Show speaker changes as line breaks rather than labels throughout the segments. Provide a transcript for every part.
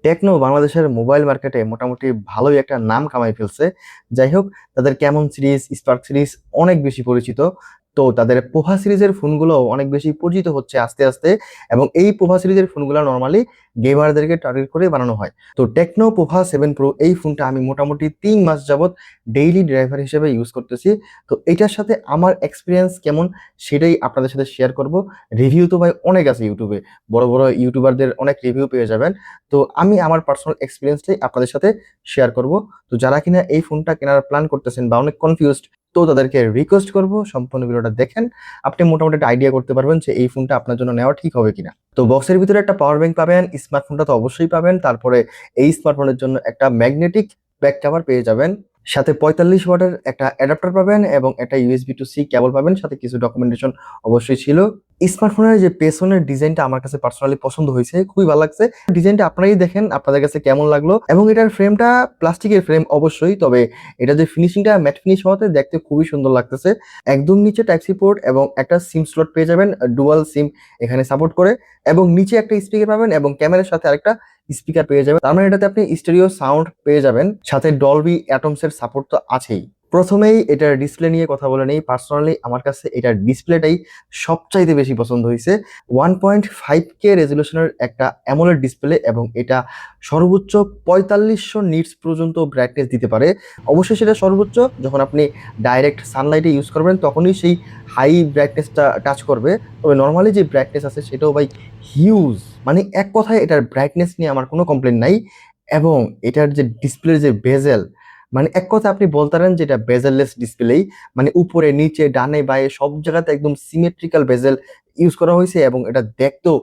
Techno বাংলাদেশের mobile মার্কেটে মোটামুটি ভালোই একটা নাম কামাই ফেলছে। যাই হোক, তাদের ক্যামন সিরিজ, স্পার্ক সিরিজ অনেক বেশি পরিচিত। তো তাদের পোভা সিরিজের ফোনগুলো অনেক বেশি পরিচিত হচ্ছে আস্তে আস্তে। এবং এই পোভা সিরিজের ফোনগুলো নর্মালি গেমারদেরকে টার্গেট করে বানানো হয়। তো টেকনো পোভা 7 প্রো এই ফোনটা আমি মোটামুটি 3 মাস যাবত ডেইলি ড্রাইভার হিসেবে ইউজ করতেছি। তো এটার সাথে আমার এক্সপিরিয়েন্স কেমন সেটাই আপনাদের সাথে শেয়ার করব। রিভিউ তো ভাই অনেক আছে ইউটিউবে, বড় বড় ইউটিউবারদের অনেক রিভিউ পেয়ে যাবেন। তো আমি আমার পার্সোনাল এক্সপিরিয়েন্সটাই আপনাদের সাথে শেয়ার করব। তো যারা কিনা এই ফোনটা কেনার প্ল্যান করতেছেন বা অনেক কনফিউজড, তো তাদেরকে রিকোয়েস্ট করব সম্পূর্ণ ভিডিওটা দেখেন। আপনি মোটামুটি একটা আইডিয়া করতে পারবেন যে এই ফোনটা আপনার জন্য নেওয়া ঠিক হবে কিনা। তো বক্সের ভিতরে একটা পাওয়ার ব্যাংক পাবেন, স্মার্টফোনটা তো অবশ্যই পাবেন। তারপরে এই স্মার্টফোনের জন্য একটা ম্যাগনেটিক ব্যাক কভার পেয়ে যাবেন, সাথে 45 ওয়াটের একটা অ্যাডাপ্টার পাবেন এবং একটা USB to C কেবল পাবেন, সাথে কিছু ডকুমেন্টেশন অবশ্যই ছিল। স্মার্টফোনের যে পেছনের ডিজাইনটা আমার কাছে পার্সোনালি পছন্দ হয়েছে, খুবই ভালো লাগছে। ডিজাইনটা আপনারাই দেখেন আপনাদের কাছে কেমন লাগলো। এবং এটার ফ্রেমটা প্লাস্টিকের ফ্রেম অবশ্যই, তবে এটা যে ফিনিশিংটা ম্যাট ফিনিশ হওয়াতে দেখতে খুবই সুন্দর লাগতেছে। একদম নিচে টাইপ সি পোর্ট এবং একটা সিম স্লট পেয়ে যাবেন, ডুয়াল সিম এখানে সাপোর্ট করে। এবং নিচে একটা স্পিকার পাবেন এবং ক্যামেরার সাথে আরেকটা স্পিকার পেয়ে যাবেন। তার মানে এটাতে আপনি স্টেরিও সাউন্ড পেয়ে যাবেন, সাথে ডলবি অ্যাটমসের সাপোর্ট তো আছেই। প্রথমেই এটার ডিসপ্লে নিয়ে কথা বলে নেই। পার্সোনালি আমার কাছে এটার ডিসপ্লেটাই সবচাইতে বেশি পছন্দ হয়েছে। 1.5K রেজলিউশনের একটা অ্যামোলেড ডিসপ্লে এবং এটা সর্বোচ্চ 4500 নিটস পর্যন্ত ব্রাইটনেস দিতে পারে। অবশ্যই সেটা সর্বোচ্চ, যখন আপনি ডাইরেক্ট সানলাইটে ইউজ করবেন তখনই সেই হাই ব্রাইটনেসটা টাচ করবে। তবে নর্মালি যে ব্রাইটনেস আছে সেটাও ভাই হিউজ। মানে এক কথায় এটার ব্রাইটনেস নিয়ে আমার কোনো কমপ্লেন নাই। এবং এটার যে ডিসপ্লের যে বেজেল, মানে এক কথা আপনি বলতে পারেন যে এটা বেজেললেস ডিসপ্লেই। মানে উপরে নিচে ডানে বাঁয়ে সব জায়গাতে একদম সিমেট্রিক্যাল বেজেল ইউজ করা হয়েছে এবং এটা দেখতেও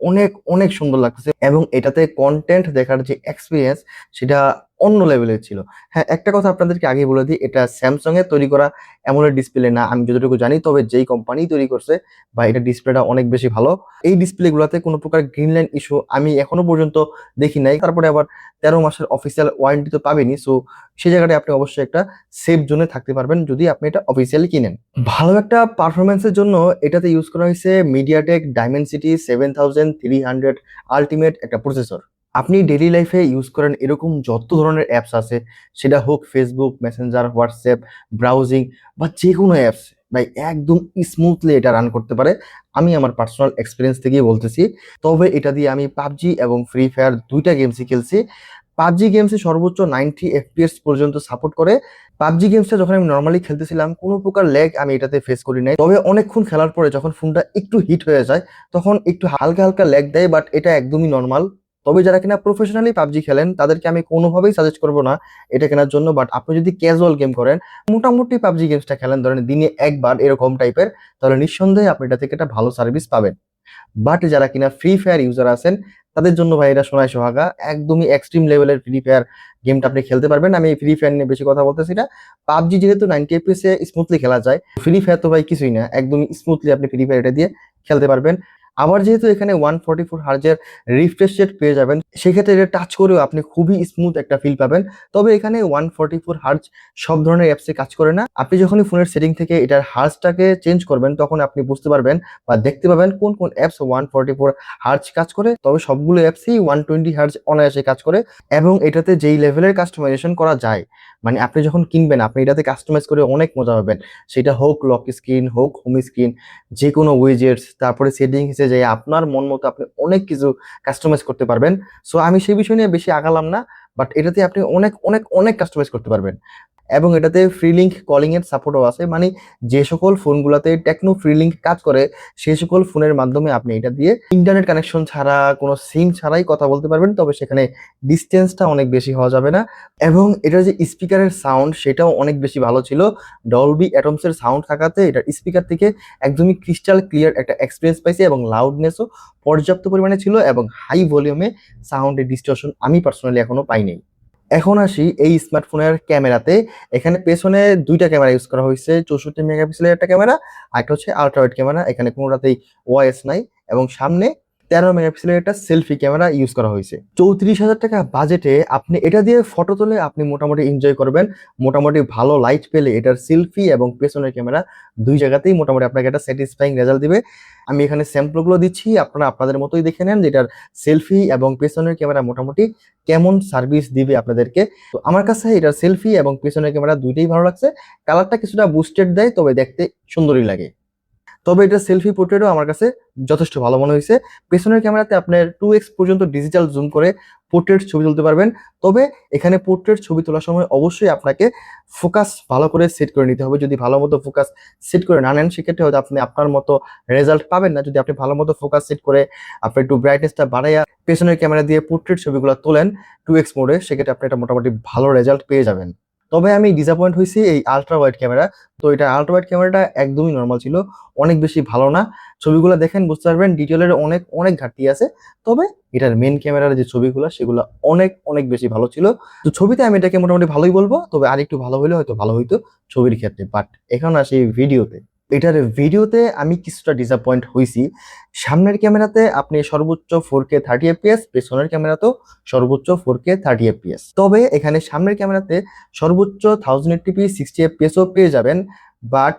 অনেক অনেক সুন্দর লাগতেছে। এবং এটাতে কন্টেন্ট দেখার যে এক্সপিরিয়েন্স সেটা অন্য লেভেলের ছিল। হ্যাঁ, একটা কথা আপনাদেরকে আগে বলে দিই, এটা স্যামসাং এর তৈরি করা অ্যামোলেড ডিসপ্লে না, আমি যতটুকু জানি। তবে যেই কোম্পানি তৈরি করছে বা এটা ডিসপ্লেটা অনেক বেশি ভালো। এই ডিসপ্লেগুলোতে কোনো প্রকার গ্রিন লাইন ইস্যু আমি এখনো পর্যন্ত দেখি নাই। তারপরে আবার 13 মাসের অফিসিয়াল ওয়ারেন্টি তো পাবেনই। সো সেই জায়গাটায় আপনি অবশ্যই একটা সেফ জোনে থাকতে পারবেন যদি আপনি এটা অফিসিয়ালি কিনেন। ভালো একটা পারফরমেন্সের জন্য এটাতে ইউজ করা হয়েছে মিডিয়াটেক ডাইমেনসিটি 7300 আলটিমেট একটা প্রসেসর। আপনি ডেইলি লাইফে ইউজ করেন এরকম যত ধরনের অ্যাপস আছে, সেটা হোক ফেসবুক, মেসেঞ্জার, হোয়াটসঅ্যাপ, ব্রাউজিং বা যে কোনো অ্যাপস, ভাই একদম স্মুথলি এটা রান করতে পারে। আমি আমার পার্সোনাল এক্সপিরিয়েন্স থেকেই বলতেছি। তবে এটা দিয়ে আমি পাবজি এবং ফ্রি ফায়ার দুইটা গেমসই খেলছি। পাবজি গেমসে সর্বোচ্চ 90 FPS পর্যন্ত সাপোর্ট করে। পাবজি গেমসটা যখন আমি নর্মালি খেলতেছিলাম কোনো প্রকার ল্যাগ আমি এটাতে ফেস করি নাই। তবে অনেকক্ষণ খেলার পরে যখন ফোনটা একটু হিট হয়ে যায় তখন একটু হালকা হালকা ল্যাগ দেয়, বাট এটা একদমই নর্মাল। তবে যারা কিনা প্রফেশনালি পাবজি খেলেন তাদেরকে আমি কোনোভাবেই সাজেস্ট করবো না এটা কেনার জন্য। বাট আপনি যদি ক্যাজুয়াল গেম করেন, মোটামুটি পাবজি গেমসটা খেলেন, ধরেন দিনে একবার এরকম টাইপের, তাহলে নিঃসন্দেহে আপনি এটা থেকে একটা ভালো সার্ভিস পাবেন। বাট যারা কিনা ফ্রি ফায়ার ইউজার আছেন তাদের জন্য ভাই এটা সোনায় সোহাগা। একদমই এক্সট্রিম লেভেলের ফ্রি ফায়ার গেমটা আপনি খেলতে পারবেন। আমি ফ্রি ফায়ার নিয়ে বেশি কথা বলতেছি না। পাবজি যেহেতু 90 FPS এ স্মুথলি খেলা যায়, ফ্রি ফায়ার তো ভাই কিছুই না, একদমই স্মুথলি আপনি ফ্রি ফায়ার এটা দিয়ে খেলতে পারবেন। আবার যেহেতু এখানে 144 হার্জের রিফ্রেশ রেট পেয়ে যাবেন, সেক্ষেত্রে এটা টাচ করেও আপনি খুবই স্মুথ একটা ফিল পাবেন। তবে এখানে 144 হার্জ সব ধরনের অ্যাপসে কাজ করে না। আপনি যখনই ফোনের সেটিং থেকে এটার হার্জটাকে চেঞ্জ করবেন তখন আপনি বুঝতে পারবেন বা দেখতে পাবেন কোন কোন অ্যাপস 144 হার্জ কাজ করে। তবে সবগুলো অ্যাপসই 120 হার্জ অনায়াসে কাজ করে। এবং এটাতে যেই লেভেলের কাস্টমাইজেশন করা যায়, মানে আপনি যখন কিনবেন আপনি এটাতে কাস্টমাইজ করে অনেক মজা পাবেন। সেটা হোক লক স্ক্রিন, হোক হোম স্ক্রিন, যে কোনো উইজেটস, তারপরে সেটিংসে যে আপনার মন মতো আপনি অনেক কিছু কাস্টমাইজ করতে পারবেন। সো আমি সেই বিষয় নিয়ে বেশি আগালাম না, বাট এটাতে আপনি অনেক অনেক অনেক কাস্টমাইজ করতে পারবেন। এবং এটাতে ফ্রি লিঙ্ক কলিং এর সাপোর্টও আছে। মানে যে সকল ফোনগুলোতে টেকনো ফ্রি লিঙ্ক কাজ করে সেই সকল ফোনের মাধ্যমে আপনি এটা দিয়ে ইন্টারনেট কানেকশন ছাড়া, কোনো সিম ছাড়াই কথা বলতে পারবেন। তবে সেখানে ডিস্টেন্সটা অনেক বেশি হওয়া যাবে না। এবং এটার যে স্পিকারের সাউন্ড সেটাও অনেক বেশি ভালো ছিল। ডলবি অ্যাটমসের সাউন্ড থাকাতে এটার স্পিকার থেকে একদমই ক্রিস্টাল ক্লিয়ার একটা এক্সপিরিয়েন্স পাইছি এবং লাউডনেসও পর্যাপ্ত পরিমাণে ছিল এবং হাই ভলিউমে সাউন্ডের ডিস্টরশন আমি পার্সোনালি এখনো পাইনি। এখন আসি এই স্মার্টফোনের ক্যামেরাতে। এখানে পেছনে দুইটা ক্যামেরা ইউজ করা হয়েছে, 64 মেগাপিক্সেলের একটা ক্যামেরা আর একটা হচ্ছে আল্ট্রা ওয়াইড ক্যামেরা। এখানে কোনোটাতেই ওআইএস নাই। এবং সামনে 13 মেগাপিক্সেলের একটা সেলফি ক্যামেরা ইউজ করা হয়েছে। 34,000 টাকা বাজেটে আপনি এটা দিয়ে ফটো তুলে আপনি মোটামুটি এনজয় করবেন। মোটামুটি ভালো লাইট পেলে এটার সেলফি এবং পেছনের ক্যামেরা দুই জায়গাতেই মোটামুটি আপনাকে একটা স্যাটিসফাইং রেজাল্ট দিবে। আমি এখানে স্যাম্পলগুলো দিচ্ছি, আপনারা আপনাদের মতোই দেখে নেন যে এটার সেলফি এবং পেছনের ক্যামেরা মোটামুটি কেমন সার্ভিস দিবে আপনাদেরকে। তো আমার কাছে এটার সেলফি এবং পেছনের ক্যামেরা দুইটাই ভালো লাগছে। কালারটা কিছুটা বুস্টেড দেয়, তবে দেখতে সুন্দরই লাগে। তবে এটা সেলফি পোর্ট্রেটও আমার কাছে যথেষ্ট ভালো মনে হয়েছে। পেছনের ক্যামেরাতে আপনার 2x পর্যন্ত ডিজিটাল জুম করে পোর্ট্রেট ছবি তুলতে পারবেন। তবে এখানে পোর্ট্রেট ছবি তোলার সময় অবশ্যই আপনাকে ফোকাস ভালো করে সেট করে নিতে হবে। যদি ভালো মতো ফোকাস সেট করে না নেন, সেক্ষেত্রে হয়তো আপনি আপনার মতো রেজাল্ট পাবেন না। যদি আপনি ভালো মতো ফোকাস সেট করে আপনি একটু ব্রাইটনেসটা বাড়াইয়া পেছনের ক্যামেরা দিয়ে পোর্ট্রেট ছবিগুলো তোলেন 2x মোডে, সেক্ষেত্রে আপনি এটা মোটামুটি ভালো রেজাল্ট পেয়ে যাবেন। তবে আমি ডিসঅ্যাপয়েন্ট হয়েছি এই আলট্রা ওয়াইড ক্যামেরা। তো এটা আলট্রা ওয়াইড ক্যামেরাটা একদমই নর্মাল ছিল, অনেক বেশি ভালো না। ছবিগুলো দেখেন বুঝতে পারবেন ডিটেলের অনেক অনেক ঘাটতি আছে। তবে এটার মেন ক্যামেরার যে ছবিগুলো সেগুলো অনেক অনেক বেশি ভালো ছিল। তো ছবিতে আমি এটাকে মোটামুটি ভালোই বলবো, তবে আরেকটু ভালো হলে হয়তো ভালো হইতো ছবির ক্ষেত্রে। বাট এখন আসি ভিডিওতে। এটার ভিডিওতে আমি কিছুটা ডিসঅ্যাপয়েন্ট হয়েছি। সামনের ক্যামেরাতে আপনি সর্বোচ্চ 4K 30 fps, পেছনের ক্যামেরাতেও সর্বোচ্চ 4K 30 fps। তবে এখানে সামনের ক্যামেরাতে সর্বোচ্চ 1080p 60 fps ও পেয়ে যাবেন। বাট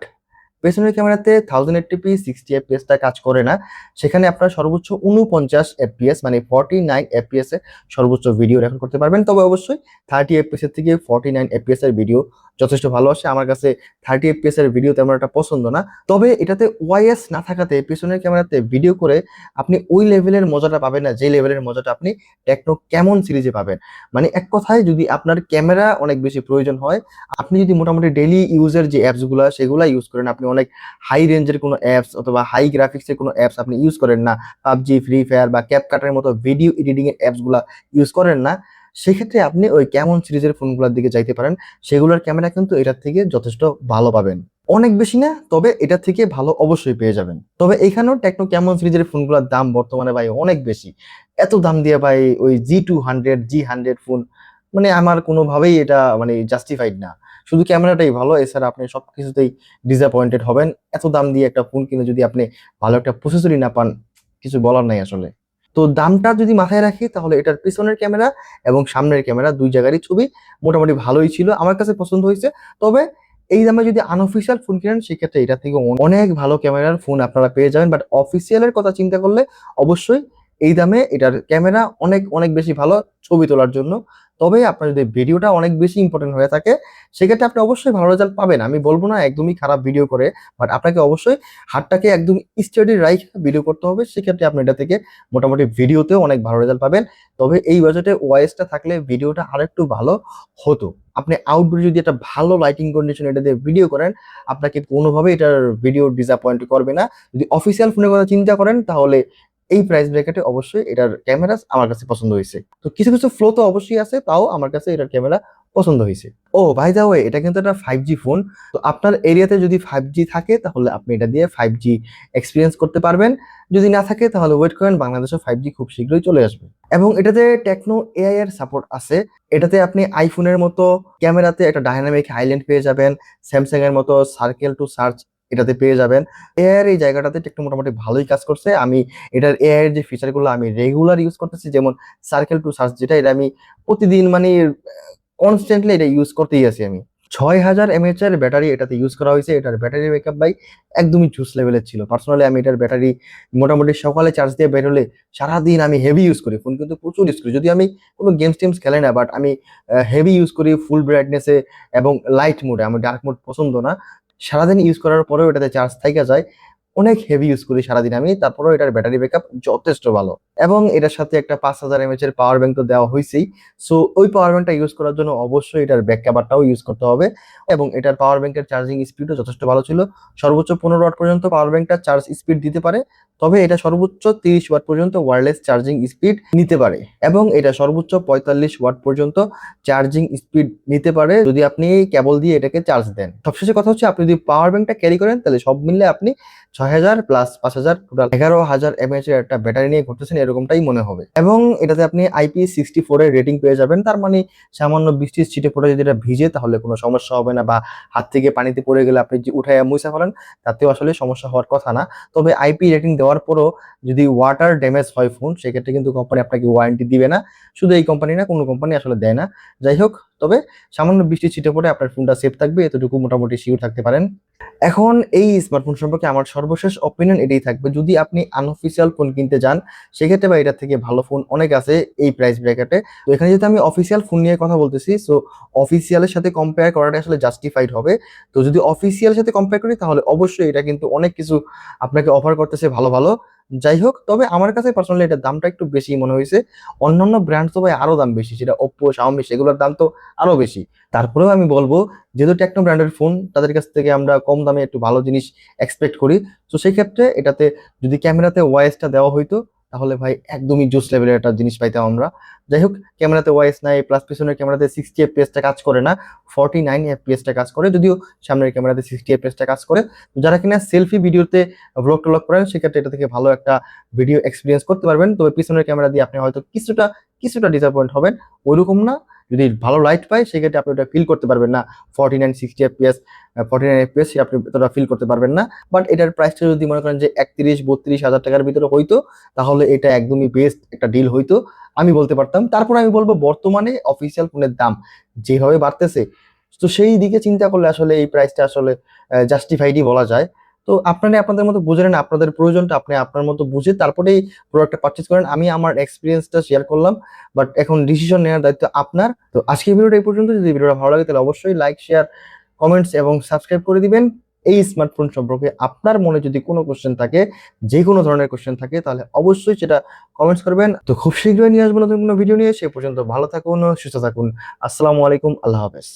পেছনের ক্যামেরাতে 1080p 60 fps কাজ করে না। সেখানে আপনার সর্বোচ্চ 49 fps মানে 49 fps এ সর্বোচ্চ ভিডিও রেকর্ড করতে পারবেন। তবে অবশ্যই 30 fps এর থেকে 49 fps এর ভিডিও যথেষ্ট ভালো আসে। আমার কাছে 30 fps এর ভিডিও তেমন একটা পছন্দ না। তবে এটাতে ওয়াইএস না থাকাতে পেছনের ক্যামেরাতে ভিডিও করে আপনি ওই লেভেলের মজাটা পাবেন না, যে লেভেলের মজাটা আপনি টেকনো ক্যামন সিরিজে পাবেন। মানে এক কথায় যদি আপনার ক্যামেরা অনেক বেশি প্রয়োজন হয়, আপনি যদি মোটামুটি ডেইলি ইউজের যে অ্যাপসগুলো সেগুলো ইউজ করেন, আপনি অনেক হাই রেঞ্জের কোনো অ্যাপস অথবা হাই গ্রাফিক্সের কোনো অ্যাপস আপনি ইউজ করেন না, পাবজি, ফ্রি ফায়ার বা ক্যাপকাটের মতো ভিডিও এডিটিং এর অ্যাপসগুলো ইউজ করেন না, সেক্ষেত্রে আপনি ওই ক্যামন সিরিজের ফোনগুলোর দিকে যাইতে পারেন। সেগুলোর ক্যামেরা কিন্তু এটার থেকে যথেষ্ট ভালো পাবেন। অনেক বেশি না, তবে এটা থেকে ভালো অবশ্যই পেয়ে যাবেন। তবে এখানেও টেকনো ক্যামন সিরিজের ফোনগুলোর দাম বর্তমানে ভাই অনেক বেশি। এত দাম দিয়ে ভাই ওই G200 G100 ফোন মানে আমার কোনোভাবেই এটা মানে জাস্টিফাইড না। শুধু ক্যামেরাটাই ভালো, এছাড়া আপনি সবকিছুতেই ডিসঅ্যাপয়েন্টেড হবেন। এত দাম দিয়ে একটা ফোন কিনে যদি আপনি ভালো একটা প্রসেসরই না পান, কিছু বলার নাই আসলে। তো দামটা যদি মাথায় রাখি তাহলে এটার পিছনের ক্যামেরা এবং সামনের ক্যামেরা দুই জায়গারই ছবি মোটামুটি ভালোই ছিল, আমার কাছে পছন্দ হয়েছে। তবে এই দামে যদি আনঅফিসিয়াল ফোন কিনেন সেক্ষেত্রে এটা থেকে অনেক ভালো ক্যামেরার ফোন আপনারা পেয়ে যাবেন। বাট অফিসিয়ালের কথা চিন্তা করলে অবশ্যই এই দামে এটার ক্যামেরা অনেক অনেক বেশি ভালো ছবি তোলার জন্য। তবে আপনার যদি ভিডিওটা অনেক বেশি ইম্পর্টেন্ট হয়ে থাকে সেক্ষেত্রে আপনি অবশ্যই ভালো রেজাল্ট পাবেন। আমি বলবো না একদমই খারাপ ভিডিও করে, বাট আপনাকে অবশ্যই হাতটাকে একদম স্টেডি রাইট ভিডিও করতে হবে। সেক্ষেত্রে আপনি এটা থেকে মোটামুটি ভিডিওতেও অনেক ভালো রেজাল্ট পাবেন। তবে এই বাজেটে ওয়াইএসটা থাকলে ভিডিওটা আরেকটু ভালো হতো। আপনি আউটডোর যদি একটা ভালো লাইটিং কন্ডিশন এটা দিয়ে ভিডিও করেন, আপনাকে কোনোভাবে এটার ভিডিও ডিসঅ্যাপয়েন্ট করবে না। যদি অফিসিয়াল ফোনের কথা চিন্তা করেন তাহলে এই প্রাইস ব্র্যাকেটে অবশ্যই এটার ক্যামেরা আমার কাছে পছন্দ হয়েছে। তো কিছু কিছু ফ্লো তো অবশ্যই আছে, তাও আমার কাছে এটার ক্যামেরা পছন্দ হয়েছে। ও বাই দা ওয়ে, এটা কিন্তু একটা 5G ফোন। তো আপনার এরিয়াতে যদি 5G থাকে তাহলে আপনি এটা দিয়ে 5G এক্সপিরিয়েন্স করতে পারবেন। যদি না থাকে তাহলে ওয়েট করেন, বাংলাদেশে 5G খুব শীঘ্রই চলে আসবে। এবং এটাতে টেকনো এআই এর সাপোর্ট আছে। এটাতে আপনি আইফোনের মতো ক্যামেরাতে একটা ডাইনামিক আইল্যান্ড পেয়ে যাবেন, স্যামসাং এর মতো সার্কেল টু সার্চ এটাতে পেয়ে যাবেন। এআই এর এই জায়গাটাতে টেকনো মোটামুটি ভালোই কাজ করছে। আমি এটার এআই এর যে ফিচারগুলো আমি রেগুলার ইউজ করতেছি, যেমন সার্কেল টু সার্চ যেটা, এটা আমি প্রতিদিন মানে কনস্ট্যান্টলি এটা ইউজ করতেই আছি আমি। 6000 mAh এর ব্যাটারি এটাতে ইউজ করা হয়েছে। এটার ব্যাটারি ব্যাকআপ ভাই একদমই জুস লেভেলের ছিল। পার্সোনালি আমি এটার ব্যাটারি মোটামুটি সকালে চার্জ দিয়ে বের হলে সারাদিন আমি হেভি ইউজ করি, ফোন কিন্তু প্রচুর ইউজ করি। যদি আমি কোনো গেমস টেমস খেলে না, বাট আমি হেভি ইউজ করি ফুল ব্রাইটনেসে এবং লাইট মোডে, আমার ডার্ক মোড পছন্দ না। সারাদিন ইউজ করার পরেও এটাতে চার্জ থাইকা যায়। অনেক হেভি ইউজ করি সারাদিন আমি, তারপরেও এটার ব্যাটারি ব্যাকআপ যথেষ্ট ভালো। এবং এটার সাথে একটা 5000 mAh এর পাওয়ার ব্যাংক তো দেওয়া হয়েছেই। সো ওই পাওয়ার ব্যাংকটা ইউজ করার জন্য অবশ্যই এটার ব্যাক কভারটাও ইউজ করতে হবে। এবং এটার পাওয়ার ব্যাংকের চার্জিং স্পিডও যথেষ্ট ভালো ছিল। সর্বোচ্চ 15 ওয়াট পর্যন্ত পাওয়ার ব্যাংকটা চার্জ স্পিড দিতে পারে। তবে এটা সর্বোচ্চ 30 ওয়াট পর্যন্ত ওয়্যারলেস চার্জিং স্পিড নিতে পারে। এবং এটা সর্বোচ্চ 45 ওয়াট পর্যন্ত চার্জিং স্পিড নিতে পারে যদি আপনি কেবল দিয়ে এটাকে চার্জ দেন। সবশেষে কথা হচ্ছে, আপনি যদি পাওয়ার ব্যাংকটা ক্যারি করেন তাহলে সব মিললে আপনি 6000 প্লাস 5000 টোটাল 11000 এমএএইচ এর একটা ব্যাটারি নিয়ে ঘুরতেছেন এরকমটাই মনে হবে। এবং এটাতে আপনি IP64 এর রেটিং পেয়ে যাবেন। তার মানে সামান্য বৃষ্টির ছিটে ফোঁটা যদি এটা ভিজে তাহলে কোনো সমস্যা হবে না, বা হাত থেকে পানিতে পড়ে গেলে আপনি যে উঠাইয়া মুছে ফেলেন তাতেও আসলে সমস্যা হওয়ার কথা না। তবে IP রেটিং দেওয়ার পরও যদি ওয়াটার ড্যামেজ হয় ফোন, সেক্ষেত্রে কিন্তু কোম্পানি আপনাকে ওয়ারেন্টি দিবে না। শুধু এই কোম্পানি না, কোনো কোম্পানি আসলে দেয় না। যাই হোক, তবে সামান্য বৃষ্টি ছিটে পড়ে আপনার ফোনটা সেফ থাকবে, এতটুকু মোটামুটি শিওর থাকতে পারেন। এখন এই স্মার্টফোন সম্পর্কে আমার সর্বশেষ অপিনিয়ন এটাই থাকবে, যদি আপনি আনঅফিসিয়াল ফোন কিনতে যান সেক্ষেত্রে বা এটার থেকে ভালো ফোন অনেক আছে এই প্রাইস ব্র্যাকেটে। তো এখানে যেহেতু আমি অফিসিয়াল ফোন নিয়ে কথা বলতেছি, সো অফিসিয়ালের সাথে কম্পেয়ার করাটা আসলে জাস্টিফাইড হবে। তো যদি অফিসিয়ালের সাথে কম্পেয়ার করি তাহলে অবশ্যই এটা কিন্তু অনেক কিছু আপনাকে অফার করতেছে ভালো ভালো। যাই হোক, তবে আমার কাছে পার্সোনালি এটার দামটা একটু বেশি মনে হয়েছে। অন্যান্য ব্র্যান্ড তো ভাই আরো দাম বেশি, সেটা ওপ্পো, শাওমি, সেগুলোর দাম তো আরো বেশি। তারপরেও আমি বলবো, যেহেতু টেকনো ব্র্যান্ডের ফোন, তাদের কাছ থেকে আমরা কম দামে একটু ভালো জিনিস এক্সপেক্ট করি। তো সেই ক্ষেত্রে এটাতে যদি ক্যামেরাতে ওয়াইএসটা দেওয়া হইতো তাহলে ভাই একদমই জোস লেভেলের একটা জিনিস পাইতাম আমরা। যাই হোক, ক্যামেরাতে ওয়াইএস নাই, প্লাস পিছনের ক্যামেরাতে 60 এফপিএসটা কাজ করে না, 49 এফপিএসটা কাজ করে, যদিও সামনের ক্যামেরাতে 60 এফপিএসটা কাজ করে। তো যারা কিনা সেলফি ভিডিওতে ব্লগ টলগ করেন সেক্ষেত্রে এটা থেকে ভালো একটা ভিডিও এক্সপিরিয়েন্স করতে পারবেন। তবে পিছনের ক্যামেরা দিয়ে আপনি হয়তো কিছুটা কিছুটা ডিসঅ্যাপয়েন্ট হবেন, ওইরকম না। যদি ভালো লাইট পায় সেক্ষেত্রে আপনি ওটা ফিল করতে পারবেন না, 49 60 এফপিএস, 49 এফপিএস আপনি এতটা ফিল করতে পারবেন না। বাট এটার প্রাইসটা যদি মনে করেন যে 31-32 হাজার টাকার ভিতরে হইতো তাহলে এটা একদমই বেস্ট একটা ডিল হইতো, আমি বলতে পারতাম। তারপর আমি বলবো, বর্তমানে অফিসিয়াল ফোনের দাম যেভাবে বাড়তেছে, তো সেই দিকে চিন্তা করলে আসলে এই প্রাইসটা আসলে জাস্টিফাইডই বলা যায়। তো আপনারা আপনাদের মতো বুঝে নেন, আপনাদের প্রয়োজনটা আপনি আপনার মতো বুঝে তারপরেই প্রোডাক্টটা পারচেজ করেন। আমি আমার এক্সপিরিয়েন্সটা শেয়ার করলাম, বাট এখন ডিসিশন নেওয়ার দায়িত্ব আপনার। তো আজকের ভিডিওটা এই পর্যন্ত। যদি ভিডিওটা ভালো লাগে তাহলে অবশ্যই লাইক, শেয়ার, কমেন্টস এবং সাবস্ক্রাইব করে দিবেন। এই স্মার্টফোন সম্পর্কে আপনার মনে যদি কোনো কোশ্চেন থাকে, যে কোনো ধরনের কোশ্চেন থাকে, তাহলে অবশ্যই সেটা কমেন্টস করবেন। তো খুব শীঘ্রই নিয়ে আসবো নতুন কোনো ভিডিও নিয়ে। সে পর্যন্ত ভালো থাকুন, সুস্থ থাকুন। আসসালামু আলাইকুম, আল্লাহ হাফেজ।